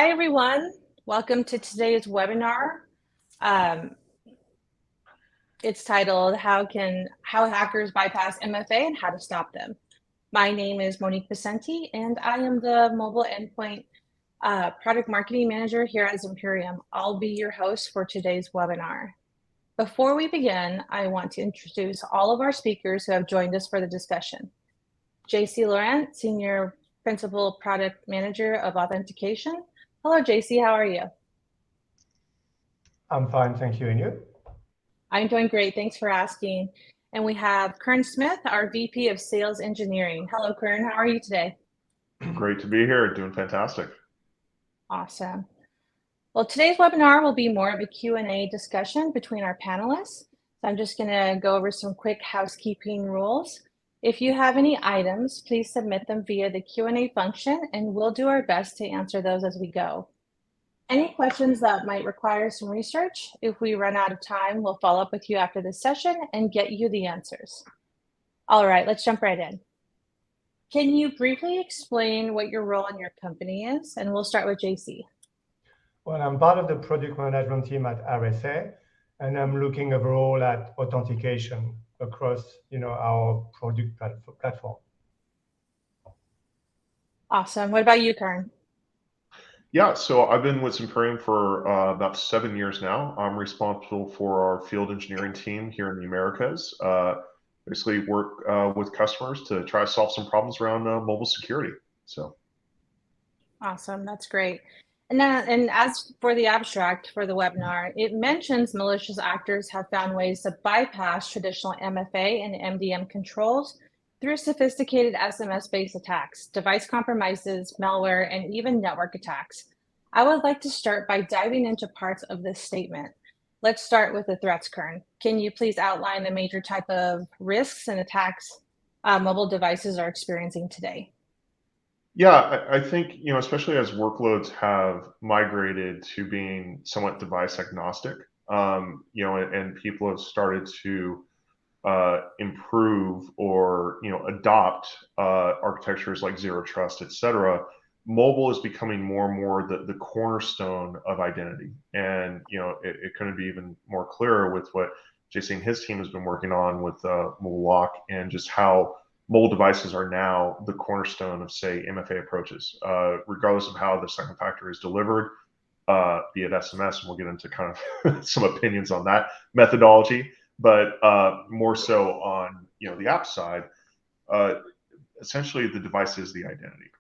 Hi, everyone. Welcome to today's webinar. Um, it's titled How Hackers Bypass MFA and How to Stop Them. My name is Monique Vicenti, and I am the Mobile Endpoint Product Marketing Manager here at Zimperium. I'll be your host for today's webinar. Before we begin, I want to introduce all of our speakers who have joined us for the discussion. JC Laurent, Senior Principal Product Manager of Authentication. Hello, JC, how are you? I'm fine, thank you. And you? I'm doing great. Thanks for asking. And we have Kern Smith, our VP of Sales Engineering. Hello, Kern. How are you today? Great to be here. Doing fantastic. Awesome. Well, today's webinar will be more of a Q&A discussion between our panelists. So I'm just going to go over some quick housekeeping rules. If you have any items, please submit them via the Q&A function, and we'll do our best to answer those as we go. Any questions that might require some research, if we run out of time, we'll follow up with you after this session and get you the answers. All right, let's jump right in. Can you briefly explain what your role in your company is? And we'll start with JC. Well, I'm part of the product management team at RSA, and I'm looking overall at authentication across, our product platform. Awesome. What about you, Kern? Yeah, so I've been with Zimperium for about 7 years now. I'm responsible for our field engineering team here in the Americas. Basically work with customers to try to solve some problems around mobile security. So. Awesome, that's great. And as for the abstract for the webinar, it mentions malicious actors have found ways to bypass traditional MFA and MDM controls through sophisticated SMS-based attacks, device compromises, malware, and even network attacks. I would like to start by diving into parts of this statement. Let's start with the threats, Kern. Can you please outline the major type of risks and attacks mobile devices are experiencing today? Yeah, I think, especially as workloads have migrated to being somewhat device agnostic, and people have started to improve or adopt architectures like zero trust, et cetera, mobile is becoming more and more the cornerstone of identity. And it couldn't be even more clearer with what JC and his team has been working on with mobile lock, and just how mobile devices are now the cornerstone of, say, MFA approaches, regardless of how the second factor is delivered, be it SMS, and we'll get into kind of some opinions on that methodology. But more so on the app side, essentially the device is the identity.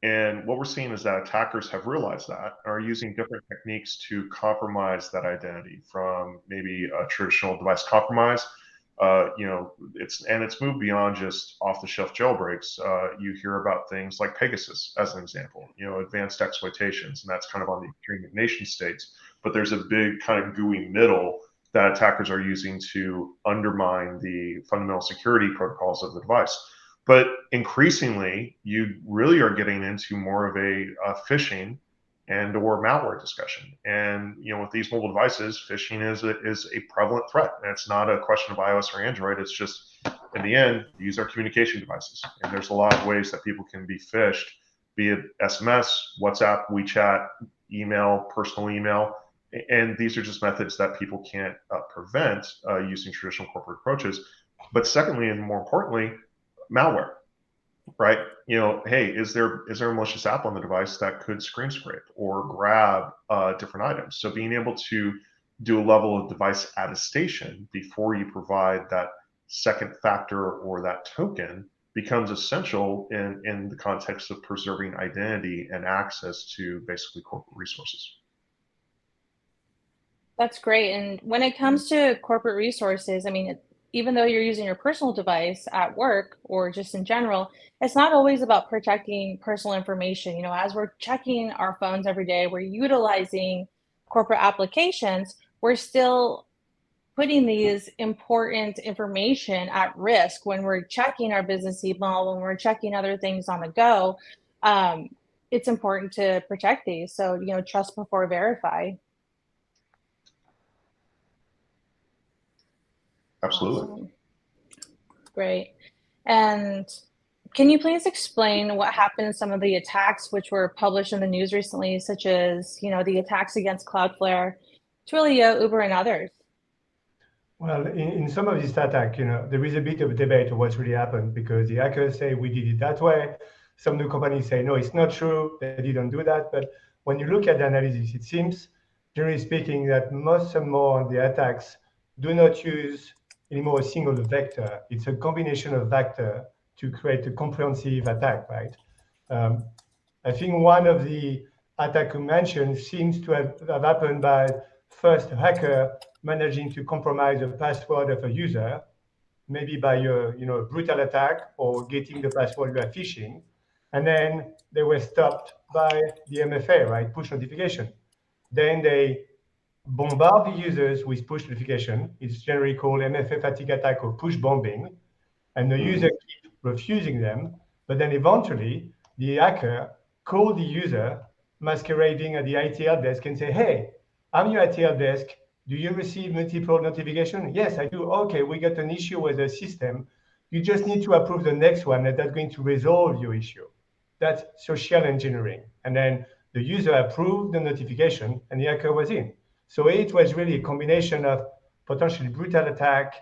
And what we're seeing is that attackers have realized that, are using different techniques to compromise that identity, from maybe a traditional device compromise. It's moved beyond just off-the-shelf jailbreaks. You hear about things like Pegasus as an example, advanced exploitations, and that's kind of on the extreme nation states. But there's a big kind of gooey middle that attackers are using to undermine the fundamental security protocols of the device. But increasingly, you really are getting into more of a phishing and or malware discussion. And with these mobile devices, phishing is a prevalent threat. And it's not a question of iOS or Android. It's just, in the end, these are communication devices. And there's a lot of ways that people can be phished, be it SMS, WhatsApp, WeChat, email, personal email. And these are just methods that people can't prevent using traditional corporate approaches. But secondly, and more importantly, malware, right? Hey, is there a malicious app on the device that could screen scrape or grab different items? So being able to do a level of device attestation before you provide that second factor or that token becomes essential in the context of preserving identity and access to basically corporate resources. That's great. And when it comes to corporate resources, I mean, even though you're using your personal device at work or just in general, it's not always about protecting personal information. As we're checking our phones every day, we're utilizing corporate applications, we're still putting these important information at risk when we're checking our business email, when we're checking other things on the go. It's important to protect these. So, trust before verify. Absolutely. Awesome. Great. And Can you please explain what happened in some of the attacks which were published in the news recently, such as, the attacks against Cloudflare, Twilio, Uber, and others? Well, in some of these attacks, there is a bit of a debate of what's really happened because the hackers say we did it that way. Some new companies say, no, it's not true. They didn't do that. But when you look at the analysis, it seems, generally speaking, that most and more of the attacks do not use anymore a single vector. It's a combination of vector to create a comprehensive attack, right? I think one of the attack you mentioned seems to have happened by first a hacker managing to compromise the password of a user, maybe by a brutal attack or getting the password you are phishing, and then they were stopped by the MFA, right? Push notification. Then they bombard the users with push notification. It's generally called MFA fatigue attack or push bombing, and the user keep refusing them. But then eventually, the hacker called the user masquerading at the IT help desk and say, "Hey, I'm your IT help desk. Do you receive multiple notifications?" "Yes, I do." "Okay, we got an issue with the system. You just need to approve the next one, and that's going to resolve your issue." That's social engineering. And then the user approved the notification, and the hacker was in. So it was really a combination of potentially brutal attack,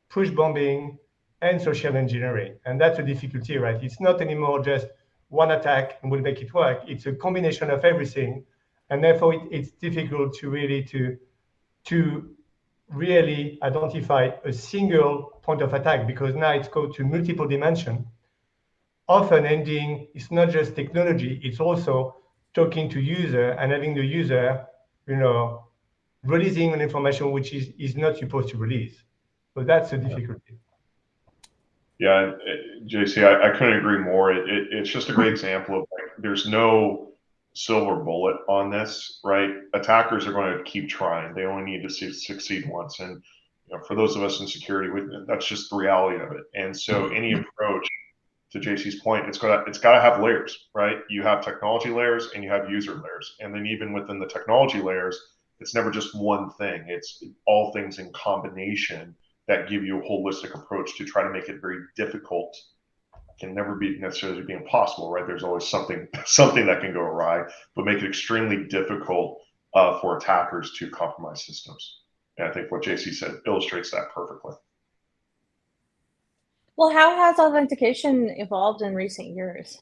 push bombing, and social engineering. And that's a difficulty, right? It's not anymore just one attack and we'll make it work. It's a combination of everything. And therefore, it's difficult to really identify a single point of attack because now it's go to multiple dimensions. Often ending, it's not just technology, it's also talking to user and having the user, releasing an information which is not supposed to release. So that's a difficulty. Yeah, JC, I couldn't agree more. It's just a great example of there's no silver bullet on this, right? Attackers are going to keep trying. They only need to succeed once. And for those of us in security, that's just the reality of it. And so any approach, to JC's point, it's got to have layers, right? You have technology layers and you have user layers. And then even within the technology layers, it's never just one thing. It's all things in combination that give you a holistic approach to try to make it very difficult. It can never be necessarily be impossible, right? There's always something that can go awry, but make it extremely difficult for attackers to compromise systems. And I think what JC said illustrates that perfectly. Well, how has authentication evolved in recent years?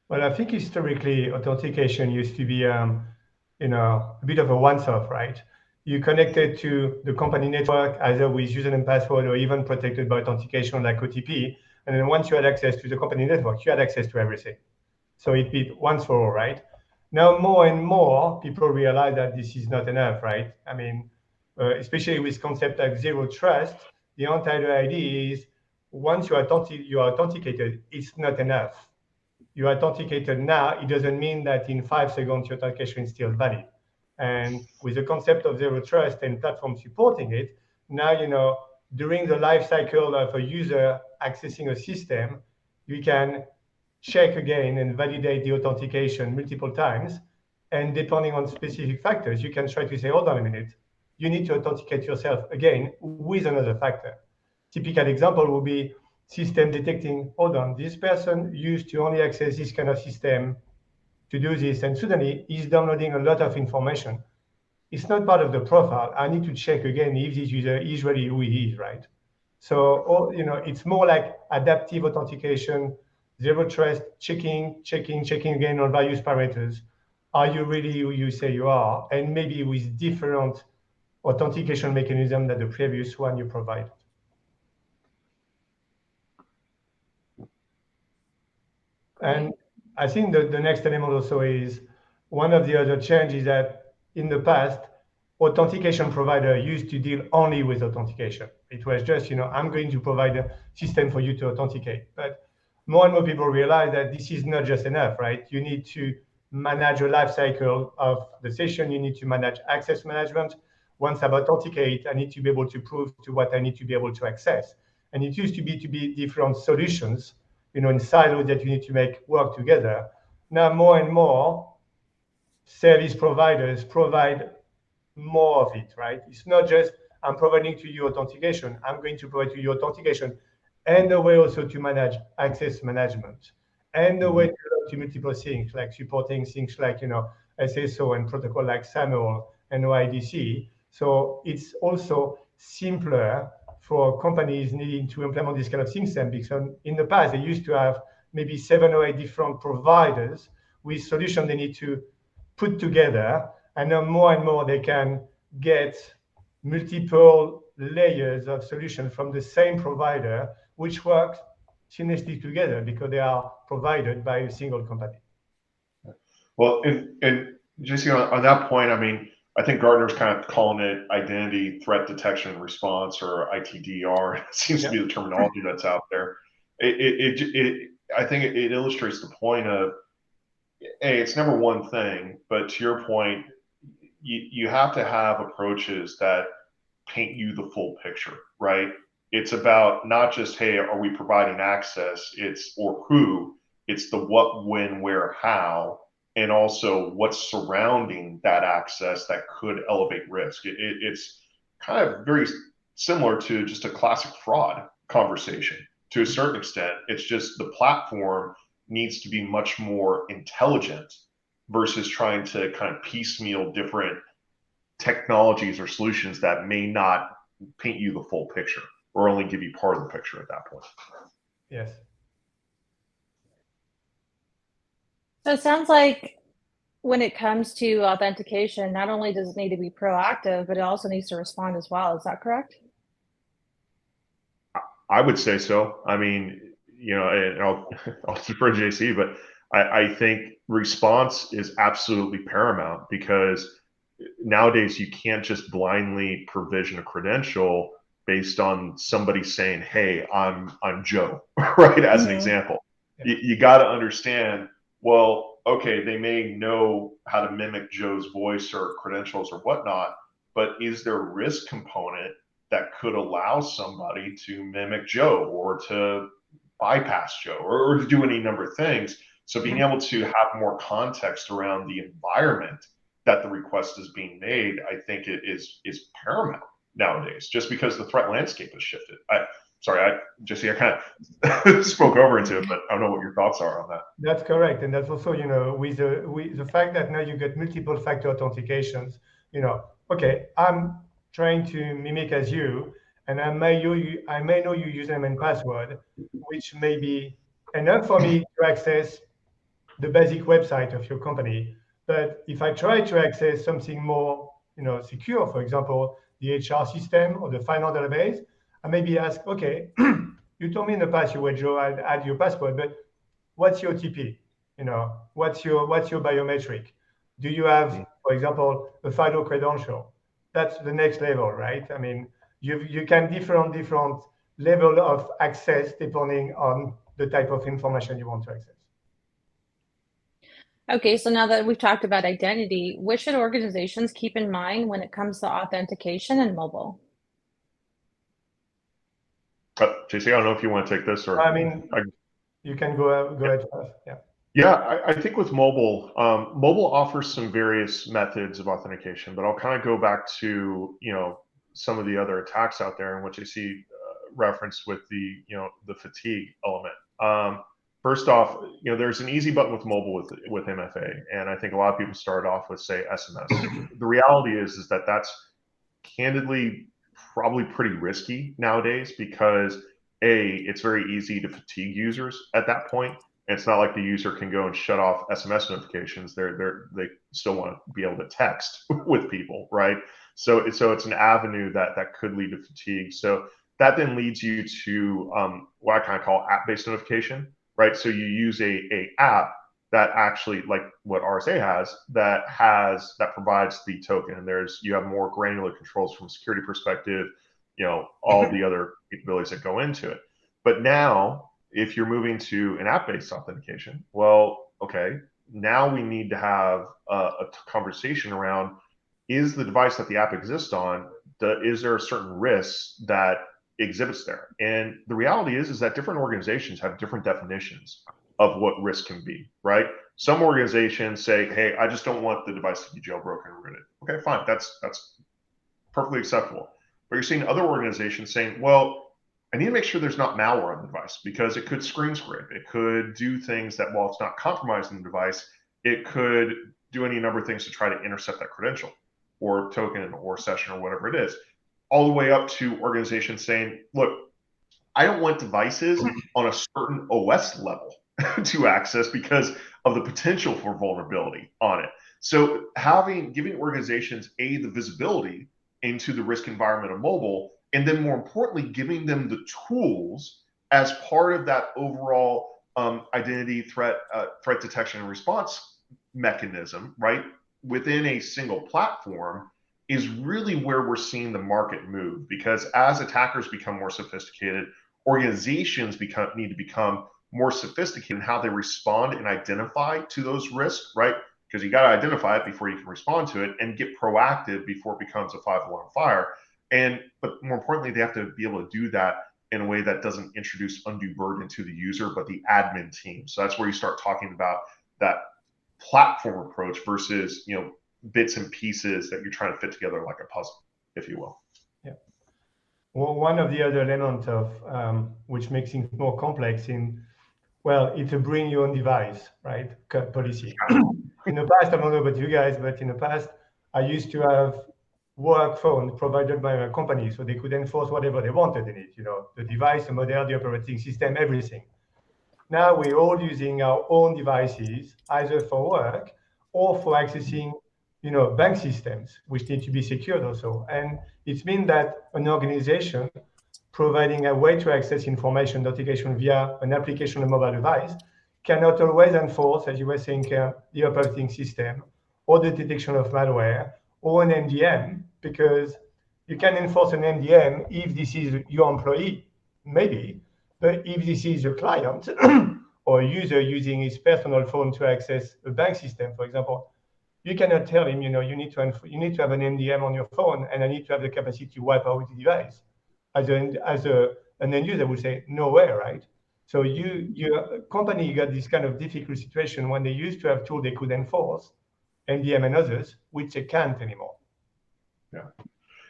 Well, I think historically, authentication used to be, a bit of a once-off, right? You connected to the company network either with username and password or even protected by authentication like OTP. And then once you had access to the company network, you had access to everything. So it be once for all, right? Now, more and more people realize that this is not enough, right? I mean, especially with concept like zero trust, the entire idea is once you are authenticated, it's not enough. You are authenticated now, it doesn't mean that in 5 seconds your authentication is still valid. And with the concept of zero trust and platform supporting it, now, during the life cycle of a user accessing a system, you can check again and validate the authentication multiple times. And depending on specific factors, you can try to say, hold on a minute, you need to authenticate yourself again with another factor. Typical example would be system detecting, hold on, this person used to only access this kind of system to do this, and suddenly he's downloading a lot of information. It's not part of the profile. I need to check again if this user is really who he is, right? So, it's more like adaptive authentication, zero trust, checking again on various parameters. Are you really who you say you are? And maybe with different authentication mechanism than the previous one you provided. And I think that the next element also is one of the other changes that in the past, authentication provider used to deal only with authentication. It was just, I'm going to provide a system for you to authenticate. But more and more people realize that this is not just enough, right? You need to manage a life cycle of the session. You need to manage access management. Once I've authenticated, I need to be able to prove to what I need to be able to access. And it used to be different solutions, in silos that you need to make work together. Now, more and more service providers provide more of it, right? It's not just I'm providing to you authentication. I'm going to provide to you authentication and a way also to manage access management, and a way to multiple things, like supporting things like, SSO and protocol like SAML and OIDC. So it's also simpler for companies needing to implement this kind of system, because in the past, they used to have maybe 7 or 8 different providers with solutions they need to put together. And now more and more, they can get multiple layers of solutions from the same provider, which work seamlessly together because they are provided by a single company. Well, and JC, on that point, I mean, I think Gartner's kind of calling it identity threat detection and response, or ITDR. It seems to be the terminology that's out there. I think it illustrates the point of, hey, it's never one thing, but to your point, you have to have approaches that paint you the full picture, right? It's about not just, hey, are we providing access? It's or who. It's the what, when, where, how, and also what's surrounding that access that could elevate risk. It's kind of very similar to just a classic fraud conversation to a certain extent. It's just the platform needs to be much more intelligent versus trying to kind of piecemeal different technologies or solutions that may not paint you the full picture or only give you part of the picture at that point. Yes. So it sounds like when it comes to authentication, not only does it need to be proactive, but it also needs to respond as well. Is that correct? I would say so. I mean, and I'll defer to JC, but I think response is absolutely paramount, because nowadays you can't just blindly provision a credential based on somebody saying, hey, I'm Joe, right? As an example. You got to understand, well, okay, they may know how to mimic Joe's voice or credentials or whatnot, but is there a risk component that could allow somebody to mimic Joe or to bypass Joe or to do any number of things? So being able to have more context around the environment that the request is being made, I think it is paramount nowadays, just because the threat landscape has shifted. Jesse, I kind of spoke over into it, but I don't know what your thoughts are on that. That's correct. And that's also, with the fact that now you get multiple factor authentications, okay, I'm trying to mimic as you, and I may know your username and password, which may be enough for me to access the basic website of your company. But if I try to access something more, secure, for example, the HR system or the final database, I maybe ask, okay, you told me in the past you were Joe, I'd add your password, but what's your OTP? What's your biometric? Do you have, for example, a FIDO credential? That's the next level, right? I mean, you can different level of access depending on the type of information you want to access. Okay, so now that we've talked about identity, what should organizations keep in mind when it comes to authentication and mobile? JC, I don't know if you want to take this, or you can go ahead first. Yeah. Yeah, I think with mobile, mobile offers some various methods of authentication, but I'll kind of go back to some of the other attacks out there, in which I see reference with the the fatigue element. First off, there's an easy button with mobile with MFA, and I think a lot of people start off with, say, SMS. The reality is that that's candidly probably pretty risky nowadays, because it's very easy to fatigue users at that point. And it's not like the user can go and shut off SMS notifications. They still want to be able to text with people, right? So it's an avenue that could lead to fatigue. So that then leads you to what I kind of call app-based notification, right? So you use a app that actually, like what RSA has, that provides the token, and you have more granular controls from a security perspective, all the other capabilities that go into it. But now, if you're moving to an app-based authentication, well, okay, now we need to have a conversation around, is the device that the app exists on, is there a certain risk that exhibits there? And the reality is that different organizations have different definitions of what risk can be, right? Some organizations say, hey, I just don't want the device to be jailbroken or rooted. Okay, fine, that's perfectly acceptable. But you're seeing other organizations saying, well, I need to make sure there's not malware on the device, because it could screen scrape. It could do things that, while it's not compromising the device, it could do any number of things to try to intercept that credential or token or session or whatever it is, all the way up to organizations saying, look, I don't want devices on a certain OS level to access because of the potential for vulnerability on it. So giving organizations the visibility into the risk environment of mobile, and then more importantly, giving them the tools as part of that overall identity threat detection and response mechanism, right, within a single platform, is really where we're seeing the market move. Because as attackers become more sophisticated, organizations need to become more sophisticated in how they respond and identify to those risks, right? Because you got to identify it before you can respond to it, and get proactive before it becomes a 5-alarm fire. But more importantly, they have to be able to do that in a way that doesn't introduce undue burden to the user, but the admin team. So that's where you start talking about that platform approach versus, bits and pieces that you're trying to fit together like a puzzle, if you will. Yeah. Well, one of the other elements of which makes things more complex it's a bring your own device, right? Policy. In the past, I don't know about you guys, but in the past, I used to have work phone provided by my company, so they could enforce whatever they wanted in it, the device, the model, the operating system, everything. Now we're all using our own devices, either for work or for accessing, bank systems, which need to be secured also. And it means that an organization providing a way to access information notification via an application or mobile device cannot always enforce, as you were saying, the operating system or the detection of malware or an MDM, because you can enforce an MDM if this is your employee, maybe, but if this is a client or a user using his personal phone to access a bank system, for example, you cannot tell him, you need to have an MDM on your phone, and I need to have the capacity to wipe out the device. As an end user would say, no way, right? So your company got this kind of difficult situation when they used to have tools they could enforce, MDM and others, which they can't anymore.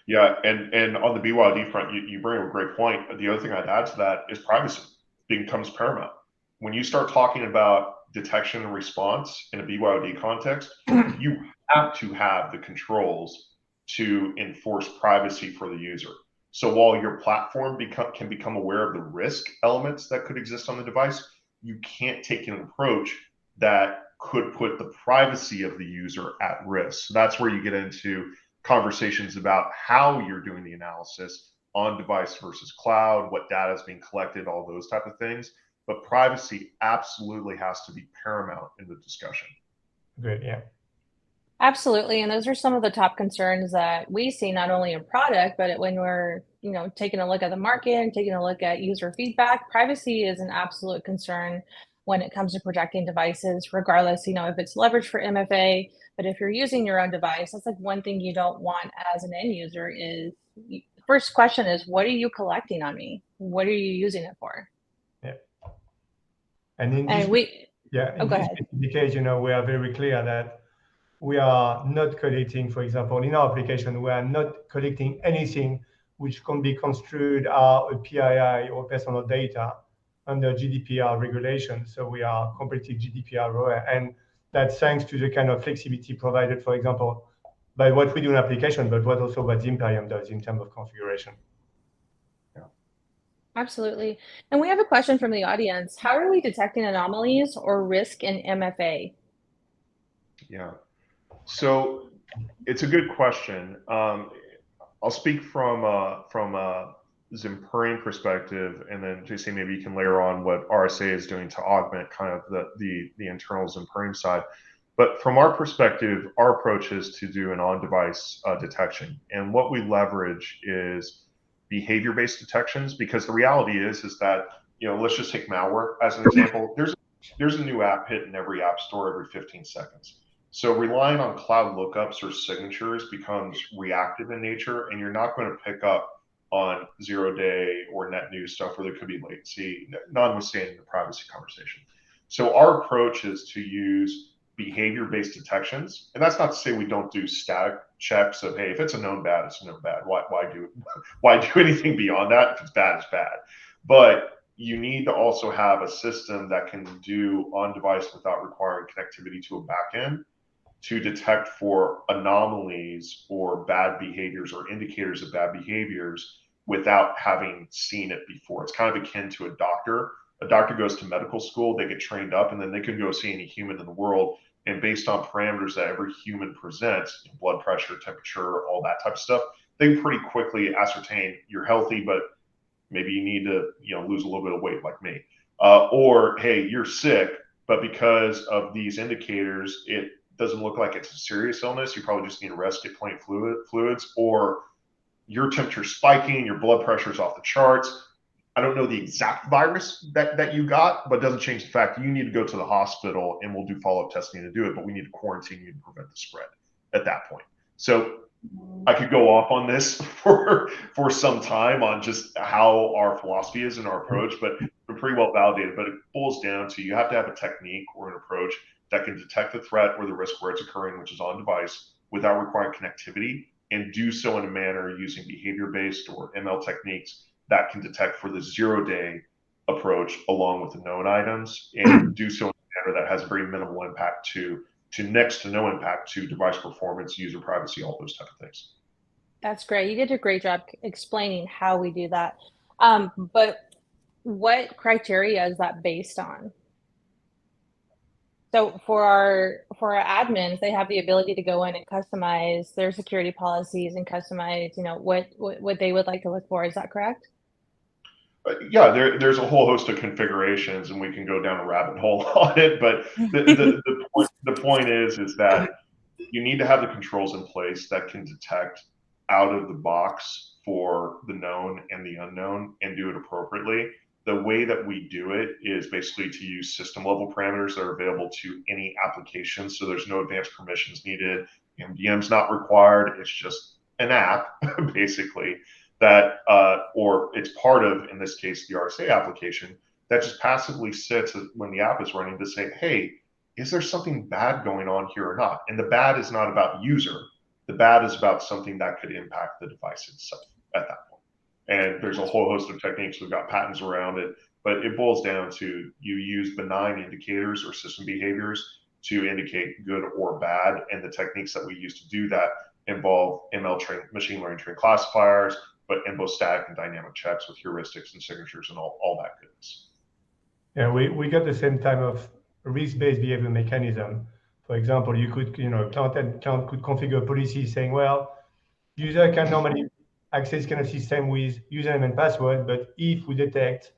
Yeah, and on the BYOD front, you bring up a great point. The other thing I'd add to that is privacy becomes paramount. When you start talking about detection and response in a BYOD context, you have to have the controls to enforce privacy for the user. So while your platform can become aware of the risk elements that could exist on the device, you can't take an approach that could put the privacy of the user at risk. So that's where you get into conversations about how you're doing the analysis on device versus cloud, what data is being collected, all those type of things. But privacy absolutely has to be paramount in the discussion. Good, yeah. Absolutely. And those are some of the top concerns that we see, not only in product, but when we're, taking a look at the market and taking a look at user feedback. Privacy is an absolute concern when it comes to protecting devices, regardless, if it's leveraged for MFA. But if you're using your own device, that's like one thing you don't want as an end user is, first question is, what are you collecting on me? What are you using it for? Yeah. And in this specific case, we are very clear that we are not collecting, for example, in our application, we are not collecting anything which can be construed as a PII or personal data under GDPR regulations. So we are completely GDPR aware. And that's thanks to the kind of flexibility provided, for example, by what we do in application, but what Zimperium does in terms of configuration. Yeah. Absolutely. And we have a question from the audience. How are we detecting anomalies or risk in MFA? Yeah. So it's a good question. I'll speak from a Zimperium perspective, and then JC, maybe you can layer on what RSA is doing to augment kind of the internal Zimperium side. But from our perspective, our approach is to do an on-device detection, and what we leverage is behavior-based detections, because the reality is that let's just take malware as an example. There's a new app hit in every app store every 15 seconds. So relying on cloud lookups or signatures becomes reactive in nature, and you're not going to pick up on zero-day or net new stuff where there could be latency, notwithstanding the privacy conversation. So our approach is to use behavior-based detections, and that's not to say we don't do static checks of, hey, if it's a known bad, it's a known bad. Why do anything beyond that? If it's bad, it's bad. But you need to also have a system that can do on device without requiring connectivity to a backend to detect for anomalies or bad behaviors or indicators of bad behaviors without having seen it before. It's kind of akin to a doctor. A doctor goes to medical school, they get trained up, and then they can go see any human in the world. And based on parameters that every human presents, blood pressure, temperature, all that type of stuff, they pretty quickly ascertain you're healthy, but maybe you need to, lose a little bit of weight like me. Or, hey, you're sick, but because of these indicators, it doesn't look like it's a serious illness. You probably just need to rest, get plenty of fluids, or your temperature spiking, your blood pressure is off the charts. I don't know the exact virus that you got, but it doesn't change the fact that you need to go to the hospital and we'll do follow-up testing to do it, but we need to quarantine you to prevent the spread at that point. So I could go off on this for some time on just how our philosophy is and our approach, but we're pretty well validated. But it boils down to you have to have a technique or an approach that can detect the threat or the risk where it's occurring, which is on device, without requiring connectivity, and do so in a manner using behavior-based or ML techniques that can detect for the 0-day approach along with the known items, and do so in a manner that has very minimal impact to next to no impact to device performance, user privacy, all those type of things. That's great. You did a great job explaining how we do that. But what criteria is that based on? So for our admins, they have the ability to go in and customize their security policies and customize, what they would like to look for. Is that correct? Yeah, there's a whole host of configurations, and we can go down a rabbit hole on it. But the point is that you need to have the controls in place that can detect out of the box for the known and the unknown and do it appropriately. The way that we do it is basically to use system level parameters that are available to any application. So there's no advanced permissions needed. MDM's not required. It's just an app, basically, that, or it's part of, in this case, the RSA application that just passively sits when the app is running to say, hey, is there something bad going on here or not? And the bad is not about user. The bad is about something that could impact the device itself at that point. And there's a whole host of techniques. We've got patents around it, but it boils down to you use benign indicators or system behaviors to indicate good or bad. And the techniques that we use to do that involve machine learning trained classifiers, but in both static and dynamic checks with heuristics and signatures and all that goodness. Yeah, we got the same type of risk-based behavior mechanism. For example, you could, client could configure a policy saying, well, user can normally access kind of system with username and password, but if we detect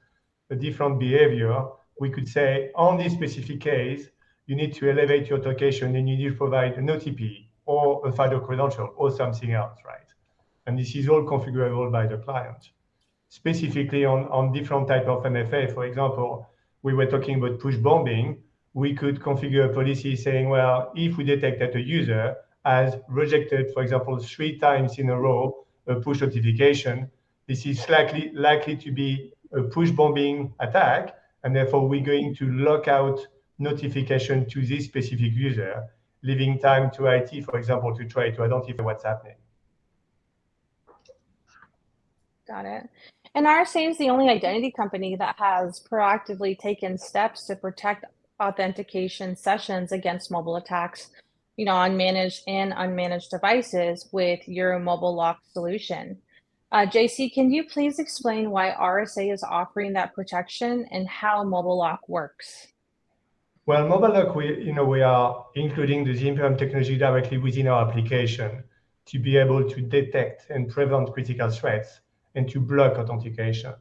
a different behavior, we could say, on this specific case, you need to elevate your authentication and you need to provide an OTP or a FIDO credential or something else, right? And this is all configurable by the client. Specifically on different type of MFA, for example, we were talking about push bombing. We could configure a policy saying, well, if we detect that a user has rejected, for example, 3 times in a row a push notification, this is likely to be a push bombing attack, and therefore we're going to lock out notification to this specific user, leaving time to IT, for example, to try to identify what's happening. Got it. And RSA is the only identity company that has proactively taken steps to protect authentication sessions against mobile attacks, on managed and unmanaged devices with your mobile lock solution. JC, can you please explain why RSA is offering that protection and how mobile lock works? Well, mobile lock, we are including the Zimperium technology directly within our application to be able to detect and prevent critical threats and to block authentication.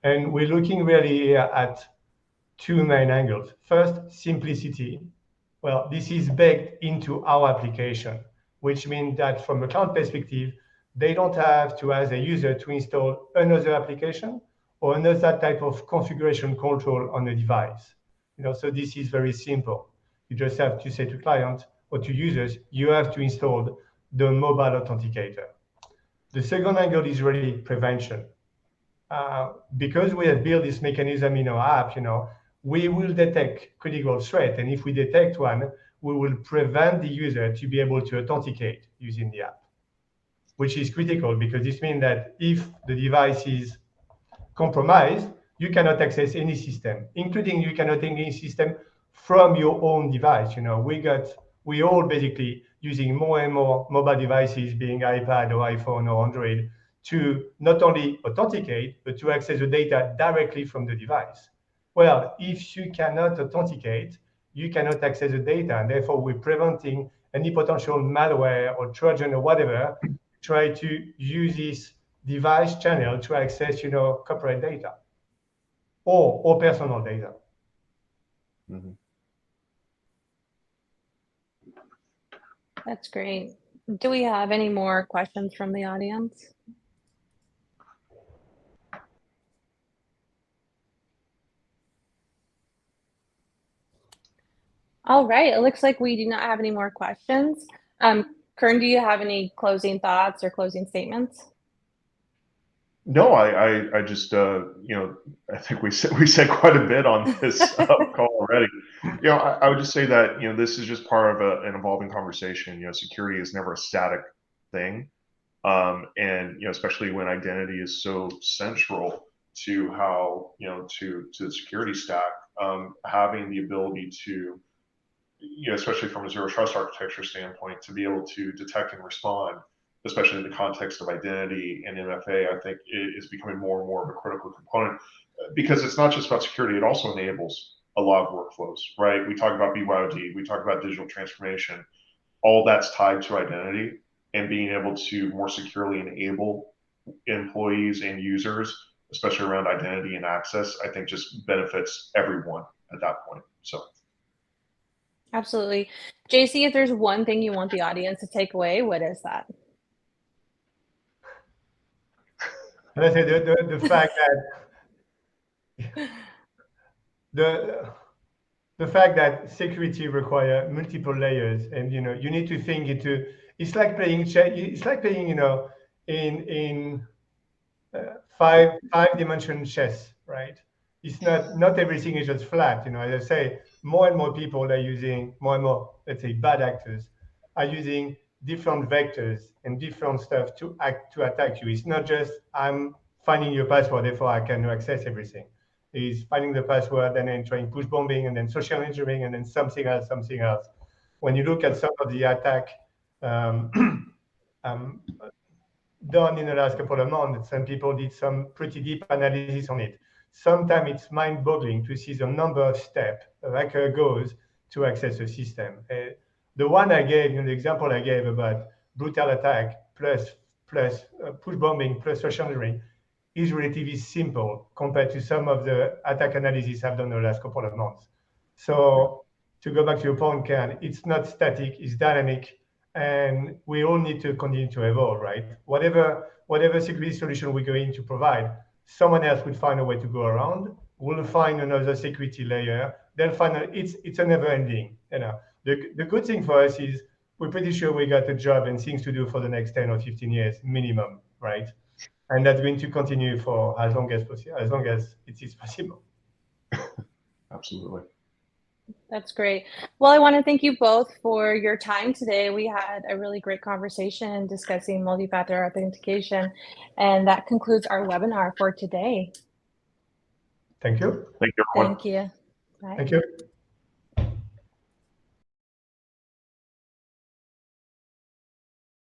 And we're looking really here at 2 main angles. First, simplicity. Well, this is baked into our application, which means that from a client perspective, they don't have to ask a user to install another application or another type of configuration control on a device. So this is very simple. You just have to say to clients or to users, you have to install the mobile authenticator. The second angle is really prevention. Because we have built this mechanism in our app, we will detect critical threat. And if we detect one, we will prevent the user to be able to authenticate using the app, which is critical because this means that if the device is compromised, you cannot access any system, including you cannot access any system from your own device. You know, we all basically using more and more mobile devices, being iPad or iPhone or Android, to not only authenticate, but to access the data directly from the device. Well, if you cannot authenticate, you cannot access the data, and therefore we're preventing any potential malware or Trojan or whatever try to use this device channel to access, you know, corporate data or personal data. Mm-hmm. That's great. Do we have any more questions from the audience? All right, it looks like we do not have any more questions. Kern, do you have any closing thoughts or closing statements? No, I just you know, I think we said quite a bit on this call already. You know, I would just say that, you know, this is just part of an evolving conversation. You know, security is never a static thing, and you know, especially when identity is so central to how, you know, to the security stack, having the ability to, you know, especially from a zero trust architecture standpoint, to be able to detect and respond, especially in the context of identity and MFA, I think is becoming more and more of a critical component, because it's not just about security, it also enables a lot of workflows, right? We talk about BYOD, we talk about digital transformation, all that's tied to identity, and being able to more securely enable employees and users, especially around identity and access, I think just benefits everyone at that point. So. Absolutely. JC, if there's one thing you want the audience to take away, what is that? Let's say the fact that the fact that security require multiple layers, and you know, you need to think into. It's like playing It's like playing, you know, in five-dimensional chess, right? It's not everything is just flat. You know, as I say, more and more people are using more and more, let's say, bad actors are using different vectors and different stuff to attack you. It's not just I'm finding your password, therefore I can access everything. It's finding the password and then trying push bombing and then social engineering and then something else, something else. When you look at some of the attack done in the last couple of months, some people did some pretty deep analysis on it. Sometimes it's mind-boggling to see the number of steps a hacker goes to access a system. The one I gave, the example I gave about brutal attack plus push bombing plus social engineering is relatively simple compared to some of the attack analysis I've done in the last couple of months. So to go back to your point, Ken, it's not static, it's dynamic. And we all need to continue to evolve, right? Whatever security solution we're going to provide, someone else will find a way to go around. We'll find another security layer. They'll find it's a never ending. You know, the good thing for us is we're pretty sure we got a job and things to do for the next 10 or 15 years minimum, right? And that's going to continue for as long as possible, as long as it is possible. Absolutely. That's great. Well, I want to thank you both for your time today. We had a really great conversation discussing multi-factor authentication, and that concludes our webinar for today. Thank you. Thank you, everyone. Thank you. Bye. Thank you.